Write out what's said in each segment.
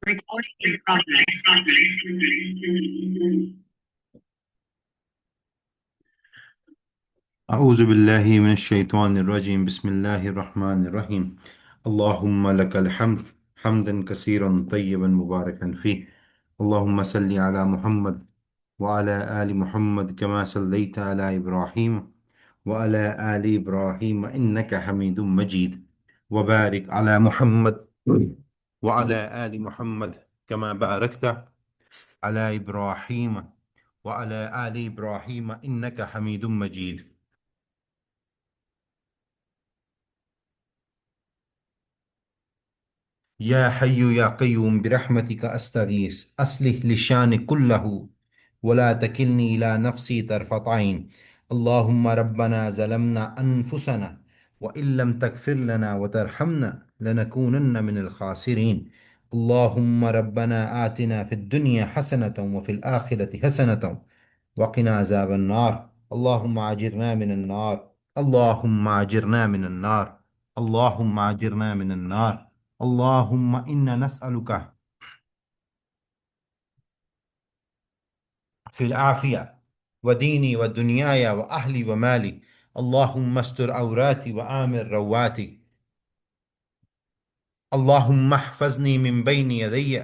Recording in progress. أعوذ بالله من الشيطان الرجيم بسم الله الرحمن الرحيم اللهم لك الحمد حمدا كثيرا طيبا مباركا فيه اللهم صل على محمد وعلى آل محمد كما صليت على إبراهيم وعلى آل إبراهيم إنك حميد مجيد وبارك على محمد وعلى آل محمد كما باركت على إبراهيم وعلى آل إبراهيم إنك حميد مجيد يا حي يا قيوم برحمتك أستغيث أصلح لي شاني كله ولا تكلني إلى نفسي طرفة عين اللهم ربنا ظلمنا أنفسنا وإن لم تغفر لنا وترحمنا لنكونن من الخاسرين اللهم ربنا آتنا في الدنيا حسنة وفي الآخرة حسنة وقنا عذاب النار اللهم أجرنا من النار اللهم أجرنا من النار اللهم أجرنا من النار اللهم إنا نسألك في العافية وديني ودنياي وأهلي ومالي اللهم استر عوراتي وآمن رواتي اللهم احفظني من بين يدي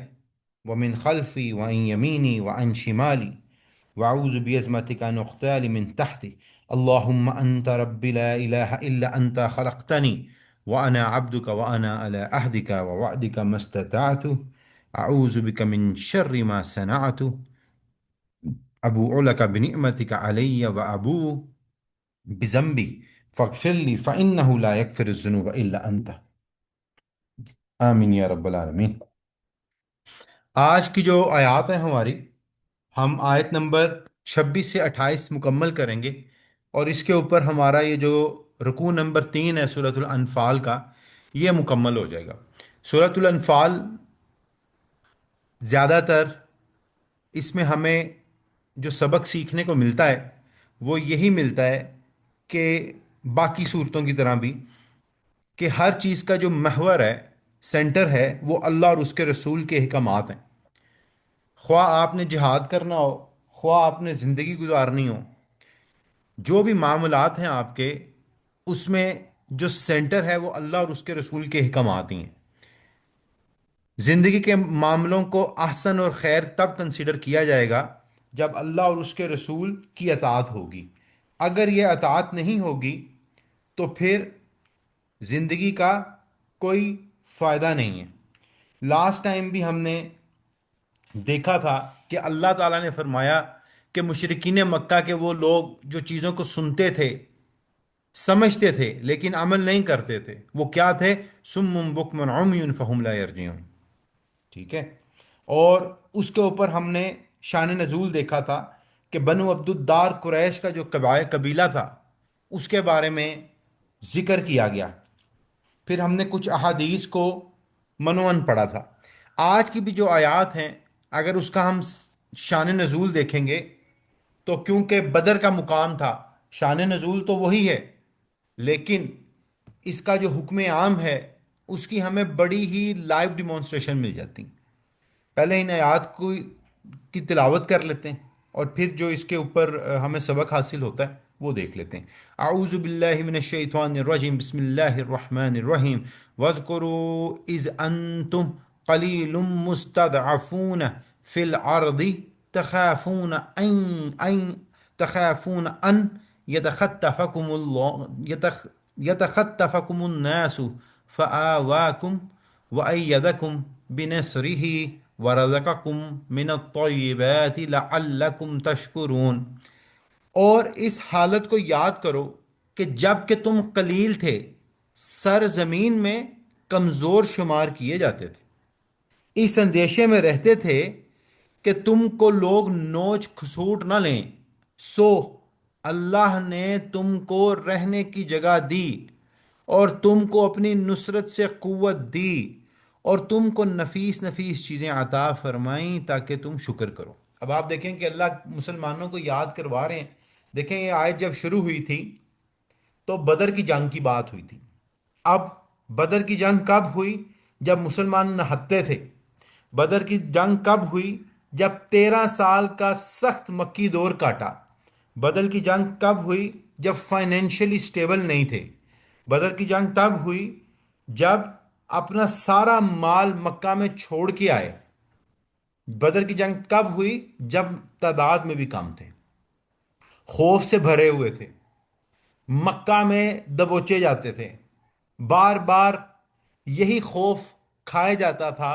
ومن خلفي وعن يميني وعن شمالي وأعوذ بعظمتك أن أغتال من تحتي اللهم أنت ربي لا إله إلا أنت خلقتني وأنا عبدك وأنا على عهدك ووعدك ما استطعت أعوذ بك من شر ما صنعت أبوء لك بنعمتك علي وأبوء بذنبي فاغفر لي فإنه لا يغفر الذنوب إلا أنت آمین یا رب العالمین۔ آج کی جو آیات ہیں ہماری، ہم آیت نمبر 26 سے 28 مکمل کریں گے، اور اس کے اوپر ہمارا یہ جو رکوع نمبر 3 ہے سورۃ الانفال کا، یہ مکمل ہو جائے گا۔ سورۃ الانفال زیادہ تر اس میں ہمیں جو سبق سیکھنے کو ملتا ہے وہ یہی ملتا ہے کہ باقی صورتوں کی طرح بھی، کہ ہر چیز کا جو محور ہے، سینٹر ہے، وہ اللہ اور اس کے رسول کے احکامات ہیں۔ خواہ آپ نے جہاد کرنا ہو، خواہ آپ نے زندگی گزارنی ہو، جو بھی معاملات ہیں آپ کے، اس میں جو سینٹر ہے وہ اللہ اور اس کے رسول کے احکامات ہی ہیں۔ زندگی کے معاملوں کو احسن اور خیر تب کنسیڈر کیا جائے گا جب اللہ اور اس کے رسول کی اطاعت ہوگی۔ اگر یہ اطاعت نہیں ہوگی تو پھر زندگی کا کوئی فائدہ نہیں ہے۔ لاسٹ ٹائم بھی ہم نے دیکھا تھا کہ اللہ تعالیٰ نے فرمایا کہ مشرکین مکہ کے وہ لوگ جو چیزوں کو سنتے تھے، سمجھتے تھے لیکن عمل نہیں کرتے تھے، وہ کیا تھے؟ سم بکم عمی فہم لا یرجعون۔ ٹھیک ہے، اور اس کے اوپر ہم نے شان نزول دیکھا تھا کہ بنو عبد الدار قریش کا جو قبیلہ تھا، اس کے بارے میں ذکر کیا گیا۔ پھر ہم نے کچھ احادیث کو منون پڑھا تھا۔ آج کی بھی جو آیات ہیں، اگر اس کا ہم شان نزول دیکھیں گے تو کیونکہ بدر کا مقام تھا، شان نزول تو وہی ہے، لیکن اس کا جو حکم عام ہے اس کی ہمیں بڑی ہی لائیو ڈیمانسٹریشن مل جاتی۔ پہلے ان آیات کی تلاوت کر لیتے ہیں، اور پھر جو اس کے اوپر ہمیں سبق حاصل ہوتا ہے وہ دیکھ لیتے ہیں۔ اعوذ باللہ من الشیطان الرجیم بسم اللہ الرحمن الرحیم وَاذْكُرُوا اِذْ أَنْتُمْ قَلِيلٌ مُسْتَضْعَفُونَ فِي الْأَرْضِ تَخَافُونَ أَنْ يَتَخَطَّفَكُمُ يَتَخَطَّفَكُمُ النَّاسُ فَآوَاكُمْ وَأَيَّدَكُمْ بِنَصْرِهِ وَرَزَقَكُمْ مِنَ الطَّيِّبَاتِ لَعَلَّكُمْ تَشْكُرُونَ۔ اور اس حالت کو یاد کرو کہ جب کہ تم قلیل تھے، سرزمین میں کمزور شمار کیے جاتے تھے، اس اندیشے میں رہتے تھے کہ تم کو لوگ نوچ کھسوٹ نہ لیں، سو اللہ نے تم کو رہنے کی جگہ دی اور تم کو اپنی نصرت سے قوت دی اور تم کو نفیس نفیس چیزیں عطا فرمائیں تاکہ تم شکر کرو۔ اب آپ دیکھیں کہ اللہ مسلمانوں کو یاد کروا رہے ہیں۔ دیکھیں یہ آیت جب شروع ہوئی تھی تو بدر کی جنگ کی بات ہوئی تھی۔ اب بدر کی جنگ کب ہوئی؟ جب مسلمان نہتے تھے، بدر کی جنگ کب ہوئی؟ جب 13 سال کا سخت مکی دور کاٹا۔ بدر کی جنگ کب ہوئی؟ جب فائنینشلی سٹیبل نہیں تھے۔ بدر کی جنگ تب ہوئی جب اپنا سارا مال مکہ میں چھوڑ کے آئے۔ بدر کی جنگ کب ہوئی؟ جب تعداد میں بھی کم تھے، خوف سے بھرے ہوئے تھے، مکہ میں دبوچے جاتے تھے، بار بار یہی خوف کھایا جاتا تھا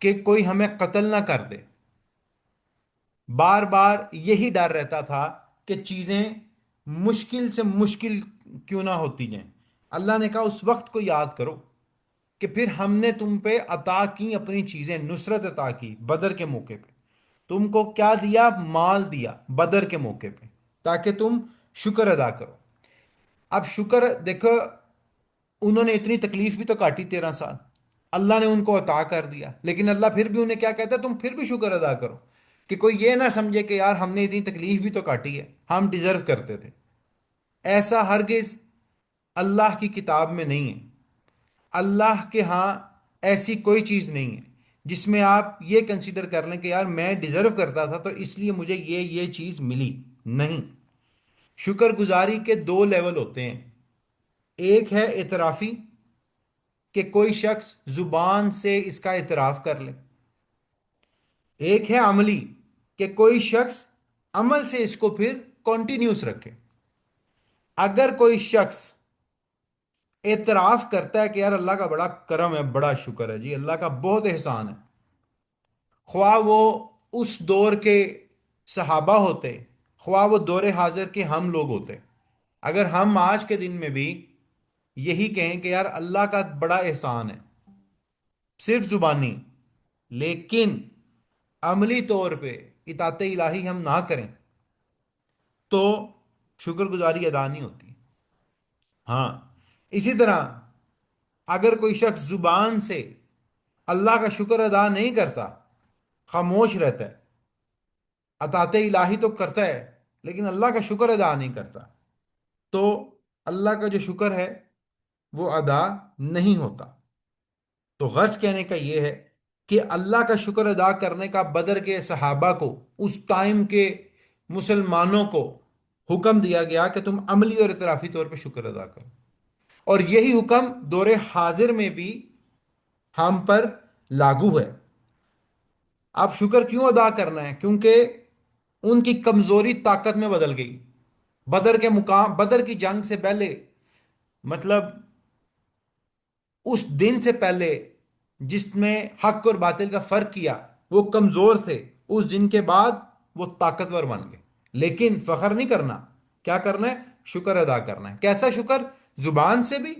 کہ کوئی ہمیں قتل نہ کر دے، بار بار یہی ڈر رہتا تھا کہ چیزیں مشکل سے مشکل کیوں نہ ہوتی جائیں۔ اللہ نے کہا اس وقت کو یاد کرو کہ پھر ہم نے تم پہ عطا کی اپنی چیزیں، نصرت عطا کی بدر کے موقع پہ۔ تم کو کیا دیا؟ مال دیا بدر کے موقع پہ، تاکہ تم شکر ادا کرو۔ اب شکر دیکھو، انہوں نے اتنی تکلیف بھی تو کاٹی 13 سال، اللہ نے ان کو عطا کر دیا، لیکن اللہ پھر بھی انہیں کیا کہتا ہے؟ تم پھر بھی شکر ادا کرو، کہ کوئی یہ نہ سمجھے کہ یار ہم نے اتنی تکلیف بھی تو کاٹی ہے، ہم ڈیزرو کرتے تھے۔ ایسا ہرگز اللہ کی کتاب میں نہیں ہے۔ اللہ کے ہاں ایسی کوئی چیز نہیں ہے جس میں آپ یہ کنسیڈر کر لیں کہ یار میں ڈیزرو کرتا تھا تو اس لیے مجھے یہ چیز ملی۔ نہیں، شکر گزاری کے دو لیول ہوتے ہیں۔ ایک ہے اعترافی، کہ کوئی شخص زبان سے اس کا اعتراف کر لے۔ ایک ہے عملی، کہ کوئی شخص عمل سے اس کو پھر کنٹینیوس رکھے۔ اگر کوئی شخص اعتراف کرتا ہے کہ یار اللہ کا بڑا کرم ہے، بڑا شکر ہے جی، اللہ کا بہت احسان ہے، خواہ وہ اس دور کے صحابہ ہوتے، خواہ وہ دور حاضر کے ہم لوگ ہوتے، اگر ہم آج کے دن میں بھی یہی کہیں کہ یار اللہ کا بڑا احسان ہے، صرف زبانی، لیکن عملی طور پہ اطاعت الہی ہم نہ کریں، تو شکر گزاری ادا نہیں ہوتی۔ ہاں، اسی طرح اگر کوئی شخص زبان سے اللہ کا شکر ادا نہیں کرتا، خاموش رہتا ہے، اطاعت الہی تو کرتا ہے لیکن اللہ کا شکر ادا نہیں کرتا، تو اللہ کا جو شکر ہے وہ ادا نہیں ہوتا۔ تو غرض کہنے کا یہ ہے کہ اللہ کا شکر ادا کرنے کا بدر کے صحابہ کو، اس ٹائم کے مسلمانوں کو حکم دیا گیا کہ تم عملی اور اعترافی طور پہ شکر ادا کرو، اور یہی حکم دور حاضر میں بھی ہم پر لاگو ہے۔ اب شکر کیوں ادا کرنا ہے؟ کیونکہ ان کی کمزوری طاقت میں بدل گئی۔ بدر کے مقام، بدر کی جنگ سے پہلے، مطلب اس دن سے پہلے جس میں حق اور باطل کا فرق کیا، وہ کمزور تھے، اس دن کے بعد وہ طاقتور بن گئے۔ لیکن فخر نہیں کرنا، کیا کرنا ہے؟ شکر ادا کرنا ہے۔ کیسا شکر؟ زبان سے بھی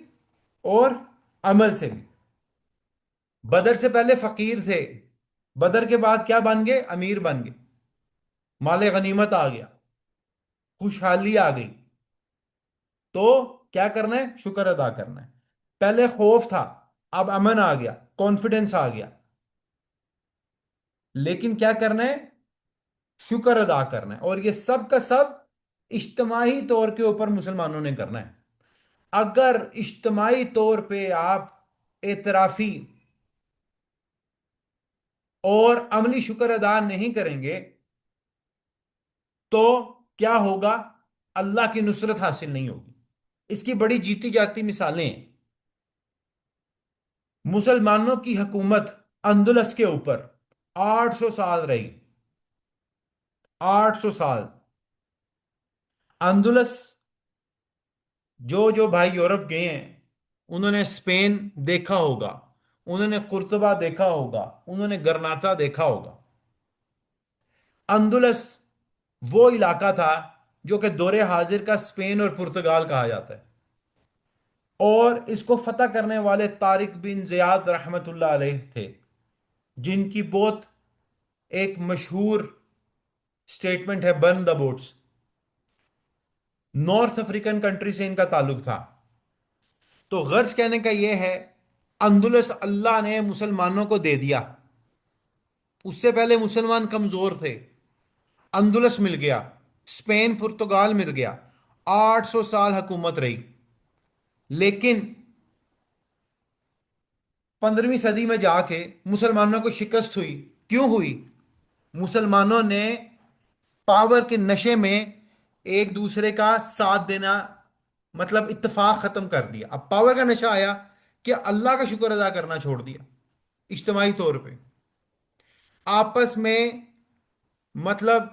اور عمل سے بھی۔ بدر سے پہلے فقیر تھے، بدر کے بعد کیا بن گئے؟ امیر بن گئے، مال غنیمت آ گیا، خوشحالی آ گئی، تو کیا کرنا ہے؟ شکر ادا کرنا ہے۔ پہلے خوف تھا، اب امن آ گیا، کانفیڈنس آ گیا، لیکن کیا کرنا ہے؟ شکر ادا کرنا ہے، اور یہ سب کا سب اجتماعی طور کے اوپر مسلمانوں نے کرنا ہے۔ اگر اجتماعی طور پہ آپ اعترافی اور عملی شکر ادا نہیں کریں گے تو کیا ہوگا؟ اللہ کی نصرت حاصل نہیں ہوگی۔ اس کی بڑی جیتی جاتی مثالیں ہیں۔ مسلمانوں کی حکومت اندلس کے اوپر 800 سال رہی، 800 سال۔ اندلس، جو بھائی یورپ گئے ہیں انہوں نے اسپین دیکھا ہوگا، انہوں نے قرطبہ دیکھا ہوگا، انہوں نے گرناطہ دیکھا ہوگا۔ اندلس وہ علاقہ تھا جو کہ دور حاضر کا اسپین اور پرتگال کہا جاتا ہے، اور اس کو فتح کرنے والے طارق بن زیاد رحمت اللہ علیہ تھے، جن کی بہت ایک مشہور سٹیٹمنٹ ہے، burn the boats. North African country سے ان کا تعلق تھا۔ تو غرض کہنے کا یہ ہے، اندلس اللہ نے مسلمانوں کو دے دیا۔ اس سے پہلے مسلمان کمزور تھے، اندلس مل گیا، اسپین پرتگال مل گیا، 800 سال حکومت رہی۔ لیکن 15ویں صدی میں جا کے مسلمانوں کو شکست ہوئی. کیوں ہوئی؟ مسلمانوں نے پاور کے نشے میں ایک دوسرے کا ساتھ دینا، مطلب اتفاق ختم کر دیا. اب پاور کا نشہ آیا کہ اللہ کا شکر ادا کرنا چھوڑ دیا اجتماعی طور پہ. آپس میں مطلب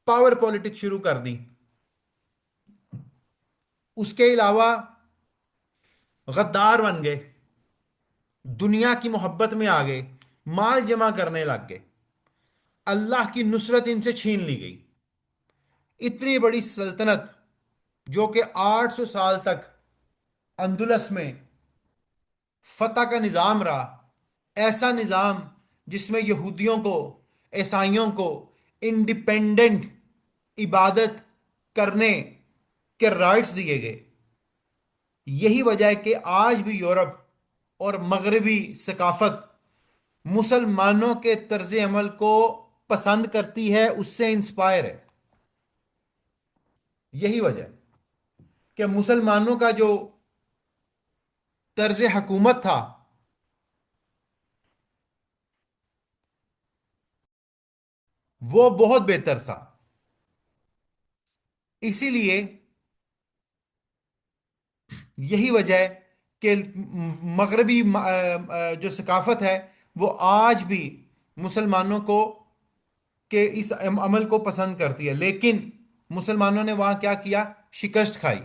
پاور پالیٹکس شروع کر دی. اس کے علاوہ غدار بن گئے، دنیا کی محبت میں آ گئے، مال جمع کرنے لگ گئے. اللہ کی نصرت ان سے چھین لی گئی. اتنی بڑی سلطنت جو کہ 800 سال تک اندلس میں فتح کا نظام رہا، ایسا نظام جس میں یہودیوں کو، عیسائیوں کو انڈیپینڈنٹ عبادت کرنے کے رائٹس دیے گئے. یہی وجہ ہے کہ آج بھی یورپ اور مغربی ثقافت مسلمانوں کے طرز عمل کو پسند کرتی ہے، اس سے انسپائر ہے. یہی وجہ ہے کہ مسلمانوں کا جو طرز حکومت تھا وہ بہت بہتر تھا. اسی لیے یہی وجہ ہے کہ مغربی جو ثقافت ہے وہ آج بھی مسلمانوں کو کہ اس عمل کو پسند کرتی ہے. لیکن مسلمانوں نے وہاں کیا کیا؟ شکست کھائی.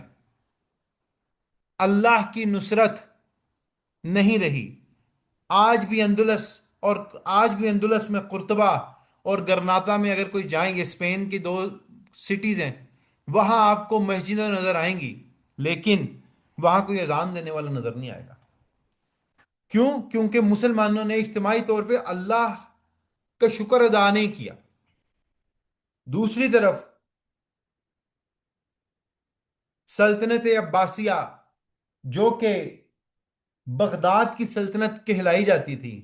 اللہ کی نصرت نہیں رہی. آج بھی اندلس اور آج بھی اندلس میں قرطبہ اور گرناطہ میں اگر کوئی جائیں گے، اسپین کی دو سٹیز ہیں، وہاں آپ کو مسجدیں نظر آئیں گی، لیکن وہاں کوئی اذان دینے والا نظر نہیں آئے گا. کیوں؟ کیونکہ مسلمانوں نے اجتماعی طور پہ اللہ کا شکر ادا نہیں کیا. دوسری طرف سلطنت عباسیہ، جو کہ بغداد کی سلطنت کہلائی جاتی تھی،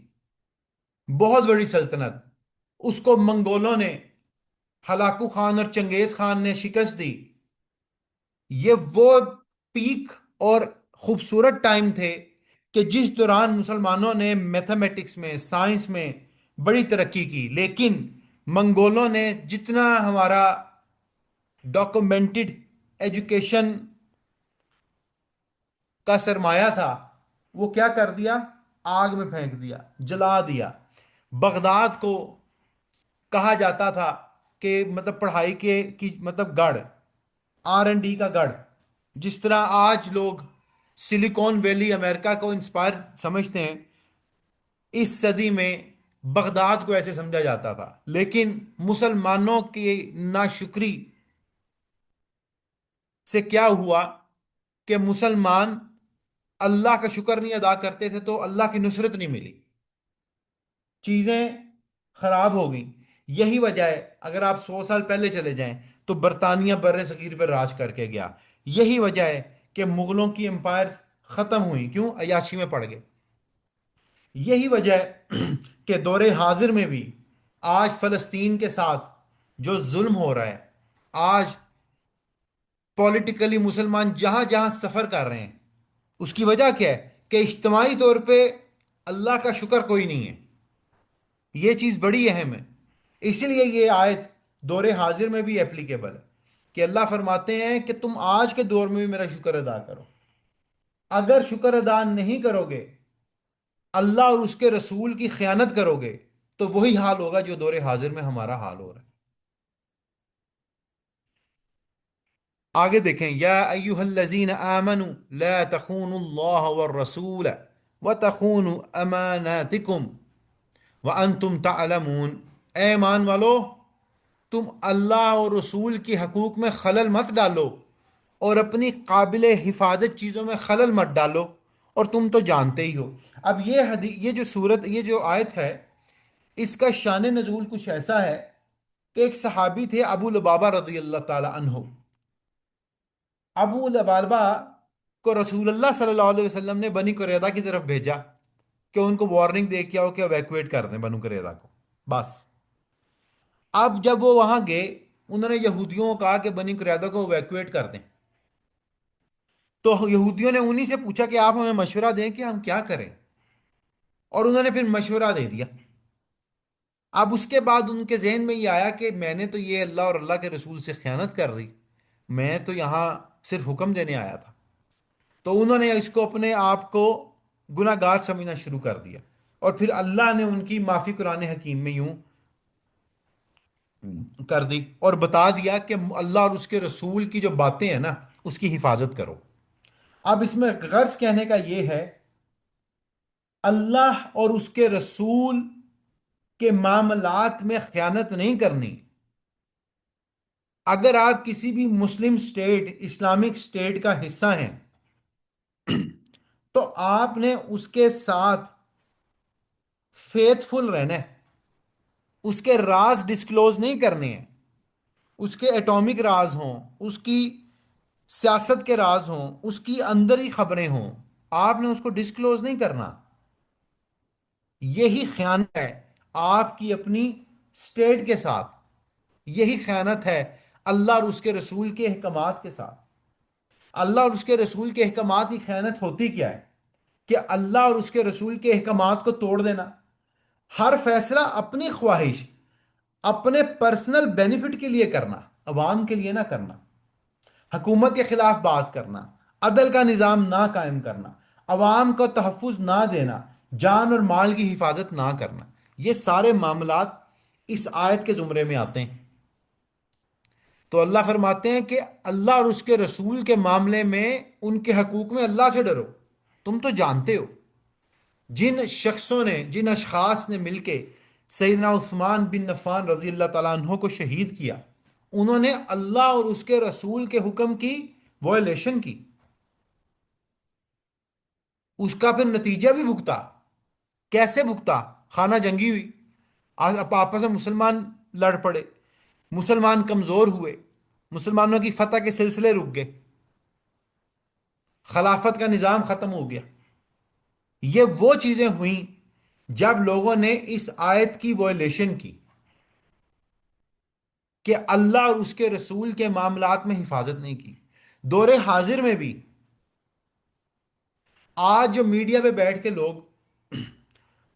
بہت بڑی سلطنت، اس کو منگولوں نے، ہلاکو خان اور چنگیز خان نے شکست دی. یہ وہ پیک اور خوبصورت ٹائم تھے کہ جس دوران مسلمانوں نے میتھمیٹکس میں، سائنس میں بڑی ترقی کی. لیکن منگولوں نے جتنا ہمارا ڈاکومنٹڈ ایجوکیشن کا سرمایہ تھا وہ کیا کر دیا؟ آگ میں پھینک دیا، جلا دیا. بغداد کو کہا جاتا تھا کہ مطلب پڑھائی کے کی مطلب گڑھ، R&D کا گڑھ. جس طرح آج لوگ سلیکون ویلی امریکہ کو انسپائر سمجھتے ہیں، اس صدی میں بغداد کو ایسے سمجھا جاتا تھا. لیکن مسلمانوں کی ناشکری سے کیا ہوا کہ مسلمان اللہ کا شکر نہیں ادا کرتے تھے تو اللہ کی نصرت نہیں ملی، چیزیں خراب ہو گئیں. یہی وجہ ہے، اگر آپ 100 سال پہلے چلے جائیں تو برطانیہ بر صغیر پر راج کر کے گیا. یہی وجہ ہے کہ مغلوں کی امپائر ختم ہوئی. کیوں؟ عیاشی میں پڑ گئے. یہی وجہ ہے کہ دور حاضر میں بھی آج فلسطین کے ساتھ جو ظلم ہو رہا ہے، آج پولیٹیکلی مسلمان جہاں جہاں سفر کر رہے ہیں، اس کی وجہ کیا ہے؟ کہ اجتماعی طور پہ اللہ کا شکر کوئی نہیں ہے. یہ چیز بڑی اہم ہے. اسی لیے یہ آیت دور حاضر میں بھی اپلیکیبل ہے کہ اللہ فرماتے ہیں کہ تم آج کے دور میں بھی میرا شکر ادا کرو. اگر شکر ادا نہیں کرو گے، اللہ اور اس کے رسول کی خیانت کرو گے، تو وہی حال ہوگا جو دور حاضر میں ہمارا حال ہو رہا ہے. آگے دیکھیں، یا ایہا الذین آمنوا لا تخونوا اللہ والرسول وتخونوا اماناتکم وانتم تعلمون. اے ایمان والو، تم اللہ اور رسول کی حقوق میں خلل مت ڈالو اور اپنی قابل حفاظت چیزوں میں خلل مت ڈالو، اور تم تو جانتے ہی ہو. اب یہ جو صورت، یہ جو آیت ہے، اس کا شان نزول کچھ ایسا ہے کہ ایک صحابی تھے ابو لبابہ رضی اللہ تعالی عنہ. ابو لبابہ کو رسول اللہ صلی اللہ علیہ وسلم نے بنی قریظہ کی طرف بھیجا کہ ان کو وارننگ دے کے آؤ کہ ایویکویٹ کر دیں بنو قریظہ کو. بس اب جب وہ وہاں گئے، انہوں نے یہودیوں کو کہا کہ بنی قریظہ کو ایویکویٹ کر دیں. تو یہودیوں نے انہی سے پوچھا کہ آپ ہمیں مشورہ دیں کہ ہم کیا کریں. اور انہوں نے پھر مشورہ دے دیا۔ اب اس کے بعد ان کے ذہن میں یہ آیا کہ میں نے تو یہ اللہ اور اللہ کے رسول سے خیانت کر دی، میں تو یہاں صرف حکم دینے آیا تھا۔ تو انہوں نے اس کو اپنے آپ کو گناہ گار سمجھنا شروع کر دیا، اور پھر اللہ نے ان کی معافی قرآن حکیم میں یوں کر دی اور بتا دیا کہ اللہ اور اس کے رسول کی جو باتیں ہیں نا، اس کی حفاظت کرو۔ اب اس میں غرض کہنے کا یہ ہے، اللہ اور اس کے رسول کے معاملات میں خیانت نہیں کرنی۔ اگر آپ کسی بھی مسلم سٹیٹ، اسلامک سٹیٹ کا حصہ ہیں، تو آپ نے اس کے ساتھ فیتھ فل رہنا ہے، اس کے راز ڈسکلوز نہیں کرنے ہیں، اس کے ایٹامک راز ہوں، اس کی سیاست کے راز ہوں، اس کی اندری خبریں ہوں، آپ نے اس کو ڈسکلوز نہیں کرنا۔ یہی خیانت ہے آپ کی اپنی سٹیٹ کے ساتھ، یہی خیانت ہے اللہ اور اس کے رسول کے احکامات کے ساتھ۔ اللہ اور اس کے رسول کے احکامات کی خیانت ہوتی کیا ہے؟ کہ اللہ اور اس کے رسول کے احکامات کو توڑ دینا، ہر فیصلہ اپنی خواہش، اپنے پرسنل بینیفٹ کے لیے کرنا، عوام کے لیے نہ کرنا، حکومت کے خلاف بات کرنا، عدل کا نظام نہ قائم کرنا، عوام کو تحفظ نہ دینا، جان اور مال کی حفاظت نہ کرنا، یہ سارے معاملات اس آیت کے زمرے میں آتے ہیں۔ تو اللہ فرماتے ہیں کہ اللہ اور اس کے رسول کے معاملے میں ان کے حقوق میں اللہ سے ڈرو۔ تم تو جانتے ہو جن شخصوں نے، جن اشخاص نے مل کے سیدنا عثمان بن عفان رضی اللہ تعالیٰ عنہ کو شہید کیا، انہوں نے اللہ اور اس کے رسول کے حکم کی وائلیشن کی، اس کا پھر نتیجہ بھی بھگتا۔ کیسے بھگتا؟ خانہ جنگی ہوئی، آپس میں مسلمان لڑ پڑے، مسلمان کمزور ہوئے، مسلمانوں کی فتح کے سلسلے رک گئے، خلافت کا نظام ختم ہو گیا۔ یہ وہ چیزیں ہوئیں جب لوگوں نے اس آیت کی وائلیشن کی کہ اللہ اور اس کے رسول کے معاملات میں حفاظت نہیں کی۔ دور حاضر میں بھی آج جو میڈیا پہ بیٹھ کے لوگ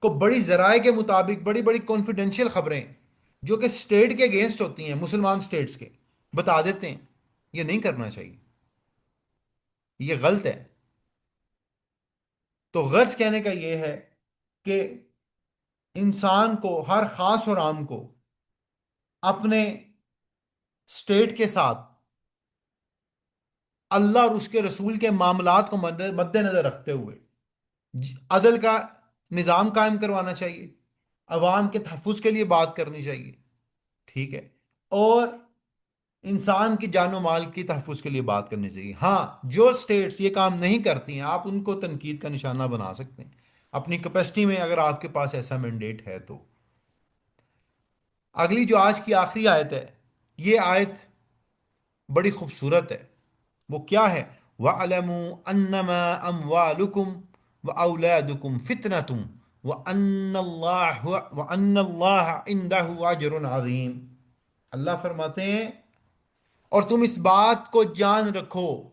کو بڑی ذرائع کے مطابق بڑی بڑی کانفیڈینشیل خبریں جو کہ سٹیٹ کے اگینسٹ ہوتی ہیں، مسلمان سٹیٹس کے، بتا دیتے ہیں، یہ نہیں کرنا چاہیے، یہ غلط ہے۔ تو غرض کہنے کا یہ ہے کہ انسان کو، ہر خاص اور عام کو، اپنے سٹیٹ کے ساتھ اللہ اور اس کے رسول کے معاملات کو مد نظر رکھتے ہوئے عدل کا نظام قائم کروانا چاہیے، عوام کے تحفظ کے لیے بات کرنی چاہیے، ٹھیک ہے، اور انسان کی جان و مال کی تحفظ کے لیے بات کرنی چاہیے۔ ہاں، جو سٹیٹس یہ کام نہیں کرتی ہیں، آپ ان کو تنقید کا نشانہ بنا سکتے ہیں اپنی کیپیسٹی میں، اگر آپ کے پاس ایسا مینڈیٹ ہے تو۔ اگلی جو آج کی آخری آیت ہے، یہ آیت بڑی خوبصورت ہے۔ وہ کیا ہے؟ وَعْلَمُوا أَنَّمَا أَمْوَالُكُمْ وَأَوْلَادُكُمْ فِتْنَةٌ وَأَنَّ اللَّهَ عِندَهُ أَجْرٌ عَظِيمٌ۔ اللہ فرماتے ہیں، اور تم اس بات کو جان رکھو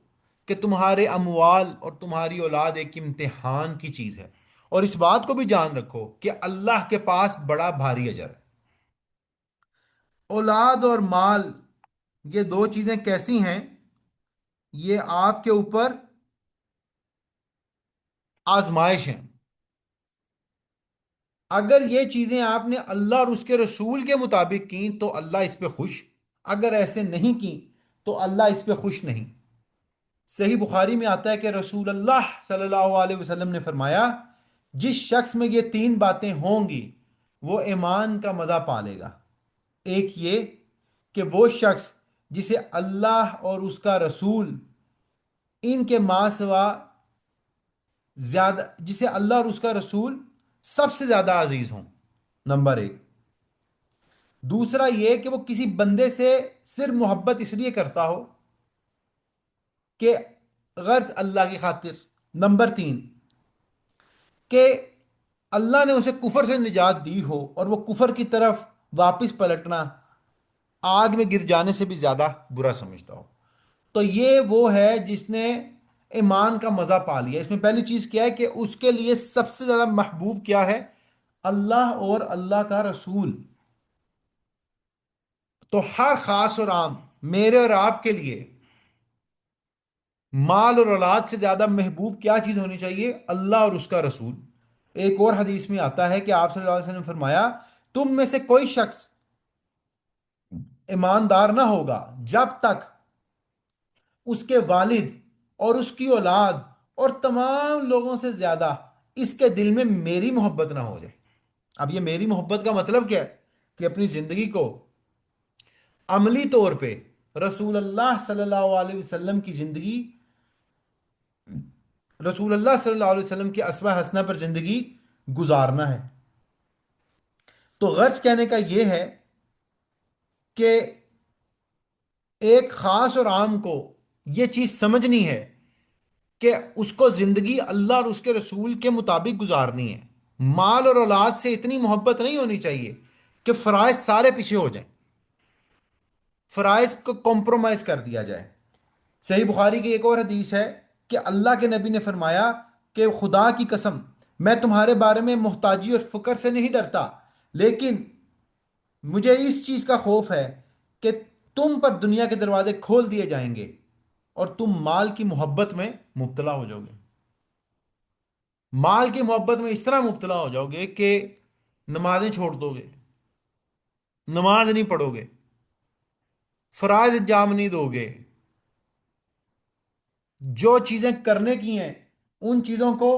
کہ تمہارے اموال اور تمہاری اولاد ایک امتحان کی چیز ہے، اور اس بات کو بھی جان رکھو کہ اللہ کے پاس بڑا بھاری اجر ہے۔ اولاد اور مال، یہ دو چیزیں کیسی ہیں؟ یہ آپ کے اوپر آزمائش ہیں۔ اگر یہ چیزیں آپ نے اللہ اور اس کے رسول کے مطابق کی تو اللہ اس پہ خوش، اگر ایسے نہیں کی تو اللہ اس پہ خوش نہیں۔ صحیح بخاری میں آتا ہے کہ رسول اللہ صلی اللہ علیہ وسلم نے فرمایا، جس شخص میں یہ تین باتیں ہوں گی وہ ایمان کا مزہ پا لے گا۔ ایک یہ کہ وہ شخص جسے اللہ اور اس کا رسول ان کے ماں سوا زیادہ، جسے اللہ اور اس کا رسول سب سے زیادہ عزیز ہوں، نمبر ایک۔ دوسرا یہ کہ وہ کسی بندے سے صرف محبت اس لیے کرتا ہو کہ غرض اللہ کی خاطر۔ نمبر تین کہ اللہ نے اسے کفر سے نجات دی ہو اور وہ کفر کی طرف واپس پلٹنا آگ میں گر جانے سے بھی زیادہ برا سمجھتا ہو۔ تو یہ وہ ہے جس نے ایمان کا مزہ پا لیا۔ اس میں پہلی چیز کیا ہے کہ اس کے لیے سب سے زیادہ محبوب کیا ہے؟ اللہ اور اللہ کا رسول۔ تو ہر خاص اور عام، میرے اور آپ کے لیے مال اور اولاد سے زیادہ محبوب کیا چیز ہونی چاہیے؟ اللہ اور اس کا رسول۔ ایک اور حدیث میں آتا ہے کہ آپ صلی اللہ علیہ وسلم نے فرمایا، تم میں سے کوئی شخص ایماندار نہ ہوگا جب تک اس کے والد اور اس کی اولاد اور تمام لوگوں سے زیادہ اس کے دل میں میری محبت نہ ہو جائے۔ اب یہ میری محبت کا مطلب کیا ہے؟ کہ اپنی زندگی کو عملی طور پہ رسول اللہ صلی اللہ علیہ وسلم کی زندگی، رسول اللہ صلی اللہ علیہ وسلم کی اسوہ حسنہ پر زندگی گزارنا ہے۔ تو غرض کہنے کا یہ ہے کہ ایک خاص اور عام کو یہ چیز سمجھنی ہے کہ اس کو زندگی اللہ اور اس کے رسول کے مطابق گزارنی ہے۔ مال اور اولاد سے اتنی محبت نہیں ہونی چاہیے کہ فرائض سارے پیچھے ہو جائیں، فرائض کو کمپرومائز کر دیا جائے۔ صحیح بخاری کی ایک اور حدیث ہے کہ اللہ کے نبی نے فرمایا کہ خدا کی قسم، میں تمہارے بارے میں محتاجی اور فقر سے نہیں ڈرتا، لیکن مجھے اس چیز کا خوف ہے کہ تم پر دنیا کے دروازے کھول دیے جائیں گے اور تم مال کی محبت میں مبتلا ہو جاؤ گے۔ مال کی محبت میں اس طرح مبتلا ہو جاؤ گے کہ نمازیں چھوڑ دو گے، نماز نہیں پڑھو گے، فرائض انجام نہیں دو گے، جو چیزیں کرنے کی ہیں ان چیزوں کو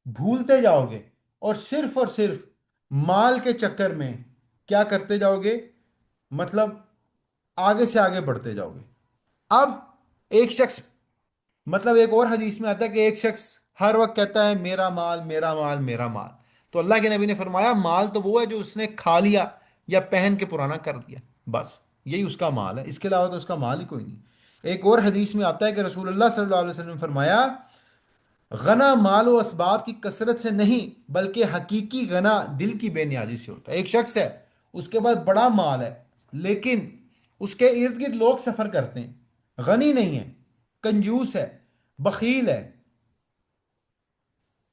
بھولتے جاؤ گے، اور صرف مال کے چکر میں کیا کرتے جاؤ گے؟ مطلب آگے سے آگے بڑھتے جاؤ گے۔ اب ایک شخص، مطلب ایک اور حدیث میں آتا ہے کہ ایک شخص ہر وقت کہتا ہے میرا مال میرا مال میرا مال، تو اللہ کے نبی نے فرمایا مال تو وہ ہے جو اس نے کھا لیا یا پہن کے پرانا کر دیا، بس یہی اس کا مال ہے، اس کے علاوہ تو اس کا مال ہی کوئی نہیں۔ ایک اور حدیث میں آتا ہے کہ رسول اللہ صلی اللہ علیہ وسلم نے فرمایا، غنا مال و اسباب کی کثرت سے نہیں بلکہ حقیقی غنا دل کی بے نیازی سے ہوتا ہے۔ ایک شخص ہے، اس کے پاس بڑا مال ہے، لیکن اس کے ارد گرد لوگ سفر کرتے ہیں، غنی نہیں ہے، کنجوس ہے، بخیل ہے،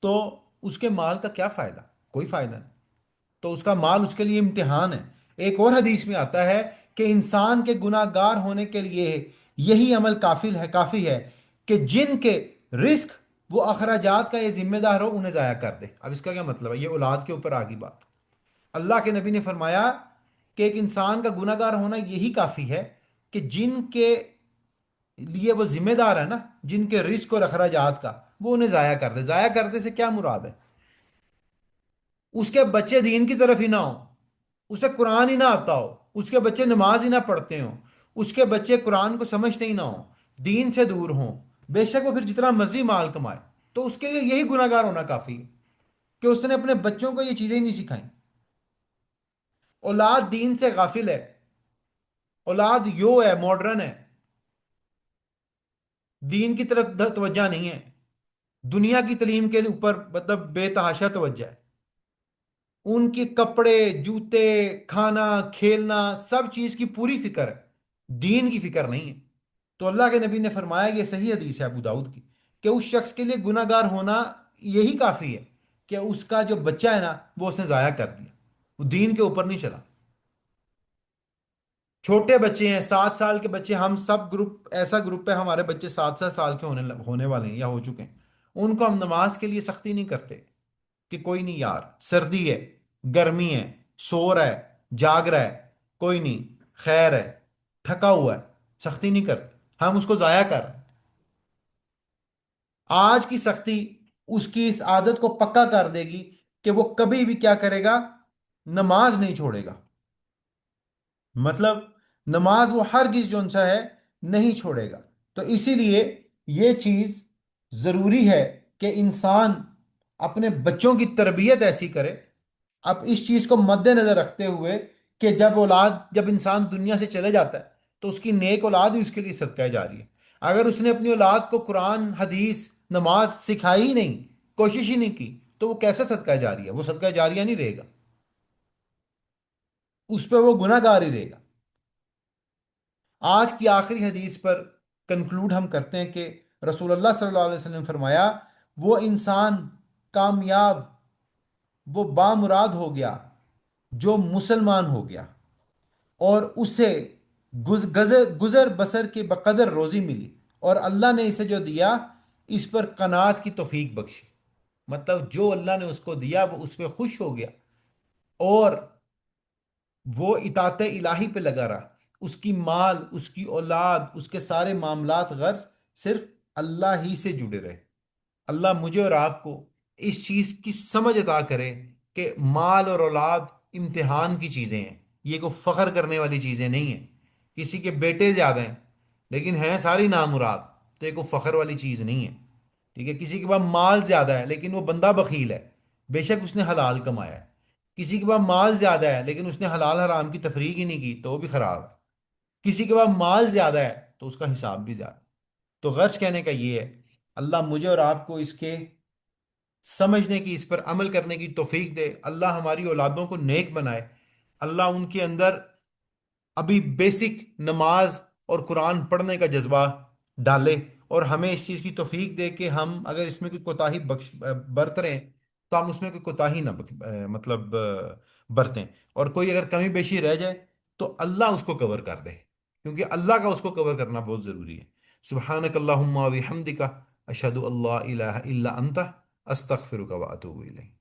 تو اس کے مال کا کیا فائدہ؟ کوئی فائدہ نہیں۔ تو اس کا مال اس کے لیے امتحان ہے۔ ایک اور حدیث میں آتا ہے کہ انسان کے گناہ گار ہونے کے لیے یہی عمل کافی ہے کہ جن کے رزق وہ اخراجات کا یہ ذمہ دار ہو انہیں ضائع کر دے۔ اب اس کا کیا مطلب ہے؟ یہ اولاد کے اوپر آگی بات۔ اللہ کے نبی نے فرمایا کہ ایک انسان کا گناہ گار ہونا یہی کافی ہے کہ جن کے لیے وہ ذمہ دار ہے نا، جن کے رزق اور اخراجات کا، وہ انہیں ضائع کر دے۔ ضائع کرنے سے کیا مراد ہے؟ اس کے بچے دین کی طرف ہی نہ ہوں، اسے قرآن ہی نہ آتا ہو، اس کے بچے نماز ہی نہ پڑھتے ہوں، اس کے بچے قرآن کو سمجھتے ہی نہ ہوں، دین سے دور ہوں، بے شک وہ پھر جتنا مرضی مال کمائے، تو اس کے لیے یہی گناہ گار ہونا کافی ہے کہ اس نے اپنے بچوں کو یہ چیزیں ہی نہیں سکھائیں۔ اولاد دین سے غافل ہے، اولاد یو ہے، ماڈرن ہے، دین کی طرف توجہ نہیں ہے، دنیا کی تعلیم کے اوپر مطلب بے تحاشا توجہ ہے، ان کی کپڑے جوتے کھانا کھیلنا سب چیز کی پوری فکر ہے، دین کی فکر نہیں ہے۔ تو اللہ کے نبی نے فرمایا، یہ صحیح حدیث ہے ابو داؤد کی، کہ اس شخص کے لیے گناہ گار ہونا یہی کافی ہے کہ اس کا جو بچہ ہے نا وہ اس نے ضائع کر دیا، وہ دین کے اوپر نہیں چلا۔ چھوٹے بچے ہیں، 7 سال کے بچے، ہم سب گروپ ایسا گروپ ہے، ہمارے بچے 7 7 سال کے ہونے والے ہیں یا ہو چکے ہیں، ان کو ہم نماز کے لیے سختی نہیں کرتے کہ کوئی نہیں یار، سردی ہے، گرمی ہے، سو رہا ہے، جاگ رہا ہے، کوئی نہیں، خیر ہے، تھکا ہوا ہے، سختی نہیں کرتے، ہم اس کو ضائع کر رہے ہیں۔ آج کی سختی اس کی اس عادت کو پکا کر دے گی کہ وہ کبھی بھی کیا کرے گا؟ نماز نہیں چھوڑے گا، مطلب نماز وہ ہرگز جو سا ہے نہیں چھوڑے گا۔ تو اسی لیے یہ چیز ضروری ہے کہ انسان اپنے بچوں کی تربیت ایسی کرے، اب اس چیز کو مد نظر رکھتے ہوئے کہ جب انسان دنیا سے چلے جاتا ہے تو اس کی نیک اولاد ہی اس کے لیے صدقہ جاری ہے۔ اگر اس نے اپنی اولاد کو قرآن حدیث نماز سکھائی ہی نہیں، کوشش ہی نہیں کی، تو وہ کیسا صدقہ جاری ہے؟ وہ صدقہ جاریہ نہیں رہے گا، اس پہ وہ گناہ گار ہی رہے گا۔ آج کی آخری حدیث پر کنکلوڈ ہم کرتے ہیں کہ رسول اللہ صلی اللہ علیہ وسلم نے فرمایا وہ انسان کامیاب، وہ بامراد ہو گیا جو مسلمان ہو گیا اور اسے گزر بسر کے بقدر روزی ملی، اور اللہ نے اسے جو دیا اس پر قناعت کی توفیق بخشی۔ مطلب جو اللہ نے اس کو دیا وہ اس پہ خوش ہو گیا، اور وہ اطاعت الہی پہ لگا رہا، اس کی مال، اس کی اولاد، اس کے سارے معاملات غرض صرف اللہ ہی سے جڑے رہے۔ اللہ مجھے اور آپ کو اس چیز کی سمجھ عطا کرے کہ مال اور اولاد امتحان کی چیزیں ہیں، یہ کوئی فخر کرنے والی چیزیں نہیں ہیں۔ کسی کے بیٹے زیادہ ہیں لیکن ہیں ساری نامراد، تو یہ کوئی فخر والی چیز نہیں ہے، ٹھیک ہے؟ کسی کے پاس مال زیادہ ہے لیکن وہ بندہ بخیل ہے، بے شک اس نے حلال کمایا ہے۔ کسی کے پاس مال زیادہ ہے لیکن اس نے حلال حرام کی تفریق ہی نہیں کی، تو وہ بھی خراب ہے۔ کسی کے پاس مال زیادہ ہے تو اس کا حساب بھی زیادہ ہے۔ تو غرض کہنے کا یہ ہے، اللہ مجھے اور آپ کو اس کے سمجھنے کی، اس پر عمل کرنے کی توفیق دے۔ اللہ ہماری اولادوں کو نیک بنائے۔ اللہ ان کے اندر ابھی بیسک نماز اور قرآن پڑھنے کا جذبہ ڈالے، اور ہمیں اس چیز کی توفیق دے کہ ہم اگر اس میں کوئی کوتاہی برت رہے ہیں تو ہم اس میں کوئی کوتاہی نہ مطلب برتیں، اور کوئی اگر کمی بیشی رہ جائے تو اللہ اس کو کور کر دے، کیونکہ اللہ کا اس کو کور کرنا بہت ضروری ہے۔ سبحانک اللہم و بحمدک، اشہد اللہ الہ الا انت، استغفرک و اتوب الیک۔